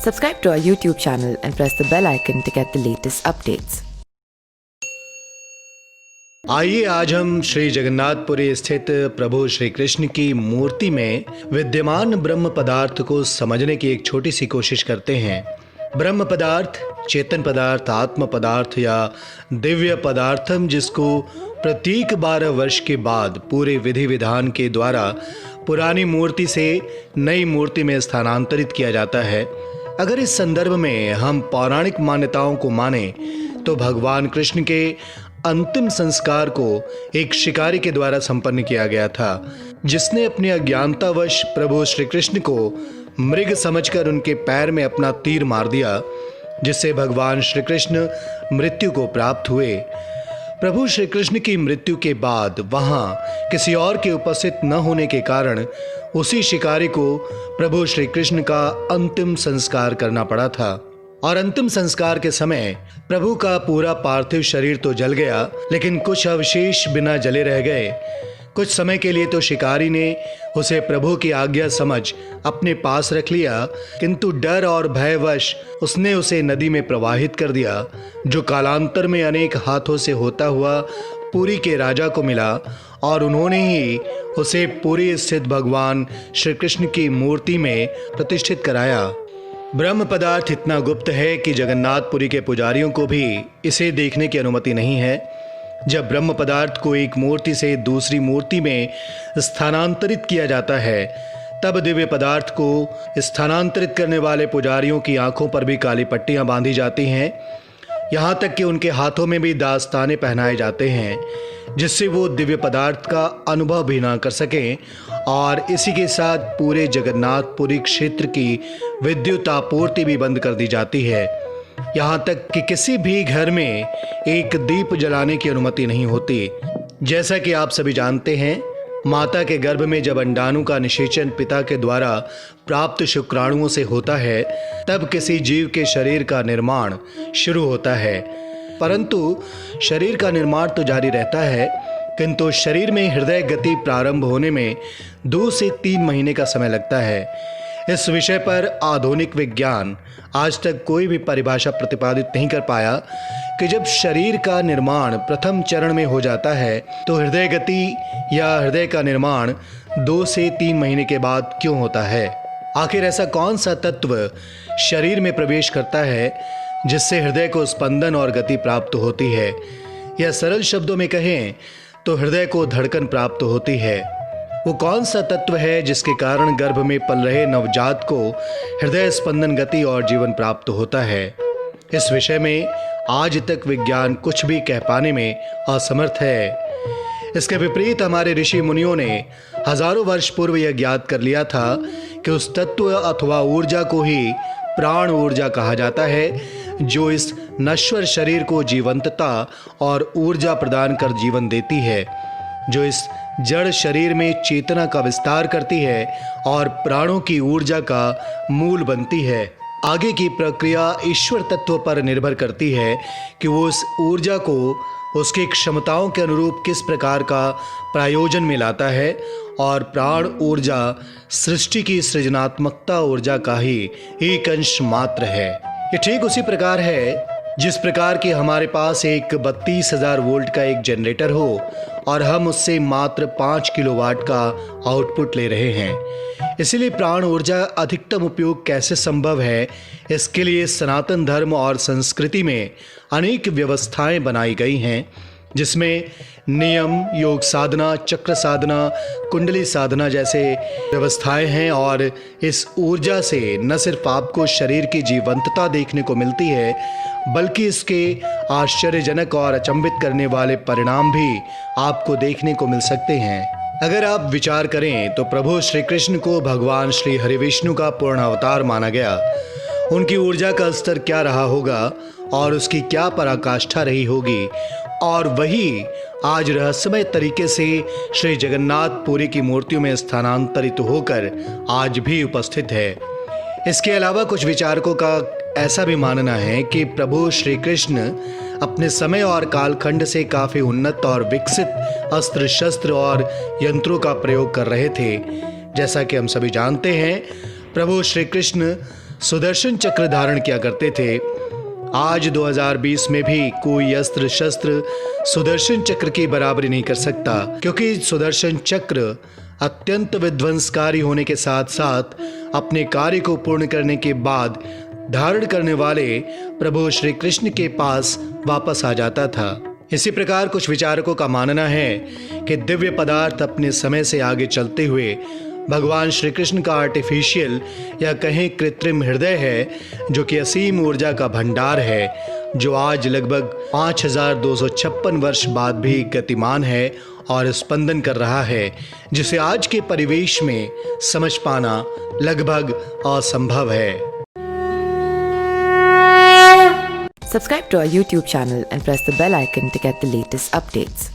Subscribe to our YouTube channel and press the bell icon to get the latest updates. आइए आज हम श्री जगन्नाथपुरी स्थित प्रभु श्री कृष्ण की मूर्ति में विद्यमान ब्रह्म पदार्थ को समझने की एक छोटी सी कोशिश करते हैं। ब्रह्म पदार्थ, चेतन पदार्थ, आत्म पदार्थ या दिव्य पदार्थम, जिसको प्रत्येक 12 वर्ष के बाद पूरे विधि विधान के द्वारा पुरानी मूर्ति से नई मूर्ति में स्थानांतरित किया जाता है। अगर इस संदर्भ में हम पौराणिक मान्यताओं को माने तो भगवान कृष्ण के अंतिम संस्कार को एक शिकारी के द्वारा संपन्न किया गया था, जिसने अपनी अज्ञानतावश प्रभु श्री कृष्ण को मृग समझकर उनके पैर में अपना तीर मार दिया, जिससे भगवान श्री कृष्ण मृत्यु को प्राप्त हुए। प्रभु श्री कृष्ण की मृत्यु के बाद वहां किसी और के उपस्थित न होने के कारण उसी शिकारी को प्रभु श्री कृष्ण का अंतिम संस्कार करना पड़ा था। और अंतिम संस्कार के समय प्रभु का पूरा पार्थिव शरीर तो जल गया, लेकिन कुछ अवशेष बिना जले रह गए। कुछ समय के लिए तो शिकारी ने उसे प्रभु की आज्ञा समझ अपने पास रख लिया, किंतु डर और भयवश उसने उसे नदी में प्रवाहित कर दिया, जो कालांतर में अनेक हाथों से होता हुआ पुरी के राजा को मिला, और उन्होंने ही उसे पुरी स्थित भगवान श्री कृष्ण की मूर्ति में प्रतिष्ठित कराया। ब्रह्म पदार्थ इतना गुप्त है कि जगन्नाथपुरी के पुजारियों को भी इसे देखने की अनुमति नहीं है। जब ब्रह्म पदार्थ को एक मूर्ति से दूसरी मूर्ति में स्थानांतरित किया जाता है, तब दिव्य पदार्थ को स्थानांतरित करने वाले पुजारियों की आंखों पर भी काली पट्टियां बांधी जाती हैं। यहाँ तक कि उनके हाथों में भी दास्ताने पहनाए जाते हैं, जिससे वो दिव्य पदार्थ का अनुभव भी ना कर सकें। और इसी के साथ पूरे जगन्नाथपुरी क्षेत्र की विद्युत आपूर्ति भी बंद कर दी जाती है। यहाँ तक कि किसी भी घर में एक दीप जलाने की अनुमति नहीं होती। जैसा कि आप सभी जानते हैं, माता के गर्भ में जब अंडाणु का निषेचन पिता के द्वारा प्राप्त शुक्राणुओं से होता है, तब किसी जीव के शरीर का निर्माण शुरू होता है। परंतु शरीर का निर्माण तो जारी रहता है, किंतु शरीर में हृदय गति प्रारंभ होने में 2 से 3 महीने का समय लगता है। इस विषय पर आधुनिक विज्ञान आज तक कोई भी परिभाषा प्रतिपादित नहीं कर पाया कि जब शरीर का निर्माण प्रथम चरण में हो जाता है, तो हृदय गति या हृदय का निर्माण 2 से 3 महीने के बाद क्यों होता है। आखिर ऐसा कौन सा तत्व शरीर में प्रवेश करता है जिससे हृदय को स्पंदन और गति प्राप्त होती है, या सरल शब्दों में कहें तो हृदय को धड़कन प्राप्त होती है। वो कौन सा तत्व है जिसके कारण गर्भ में पल रहे नवजात को हृदय स्पंदन, गति और जीवन प्राप्त होता है। इस विषय में आज तक विज्ञान कुछ भी कह पाने में असमर्थ है। इसके विपरीत हमारे ऋषि मुनियों ने हजारों वर्ष पूर्व यह ज्ञात कर लिया था कि उस तत्व अथवा ऊर्जा को ही प्राण ऊर्जा कहा जाता है, जो इस नश्वर शरीर को जीवंतता और ऊर्जा प्रदान कर जीवन देती है, जो इस जड़ शरीर में चेतना का विस्तार करती है और प्राणों की ऊर्जा का मूल बनती है। आगे की प्रक्रिया ईश्वर तत्व पर निर्भर करती है कि वो उस ऊर्जा को उसकी क्षमताओं के अनुरूप किस प्रकार का प्रयोजन में लाता है, और प्राण ऊर्जा सृष्टि की सृजनात्मकता ऊर्जा का ही एक अंश मात्र है। ये ठीक उसी प्रकार है जिस प्रकार कि हमारे पास एक 32,000 वोल्ट का एक जनरेटर हो और हम उससे मात्र 5 किलोवाट का आउटपुट ले रहे हैं। इसीलिए प्राण ऊर्जा अधिकतम उपयोग कैसे संभव है, इसके लिए सनातन धर्म और संस्कृति में अनेक व्यवस्थाएं बनाई गई हैं, जिसमें नियम, योग साधना, चक्र साधना, कुंडली साधना जैसे व्यवस्थाएं हैं। और इस ऊर्जा से न सिर्फ आपको शरीर की जीवंतता देखने को मिलती है, बल्कि इसके आश्चर्यजनक और अचंभित करने वाले परिणाम भी आपको देखने को मिल सकते हैं। अगर आप विचार करें तो प्रभु श्री कृष्ण को भगवान श्री हरिविष्णु का पूर्ण अवतार माना गया। उनकी ऊर्जा का स्तर क्या रहा होगा और उसकी क्या पराकाष्ठा रही होगी, और वही आज रहस्यमय तरीके से श्री जगन्नाथपुरी की मूर्तियों में स्थानांतरित होकर आज भी उपस्थित है। इसके अलावा कुछ विचारकों का ऐसा भी मानना है कि प्रभु श्री कृष्ण अपने समय और कालखंड से काफी उन्नत और विकसित अस्त्र शस्त्र और यंत्रों का प्रयोग कर रहे थे। जैसा कि हम सभी जानते हैं, प्रभु श्री कृष्ण सुदर्शन चक्र धारण किया करते थे। आज 2020 में भी कोई अस्त्र शस्त्र सुदर्शन चक्र की बराबरी नहीं कर सकता, क्योंकि सुदर्शन चक्र अत्यंत विध्वंसकारी होने के साथ साथ अपने कार्य को पूर्ण करने के बाद धारण करने वाले प्रभु श्री कृष्ण के पास वापस आ जाता था। इसी प्रकार कुछ विचारकों का मानना है कि दिव्य पदार्थ अपने समय से आगे चलते हुए भगवान श्री कृष्ण का आर्टिफिशियल या कहें कृत्रिम हृदय है, जो कि असीम ऊर्जा का भंडार है, जो आज लगभग 5256 वर्ष बाद भी गतिमान है और स्पंदन कर रहा है, जिसे आज के परिवेश में समझ पाना लगभग असंभव है। Subscribe to our YouTube channel and press the bell icon to get the latest updates.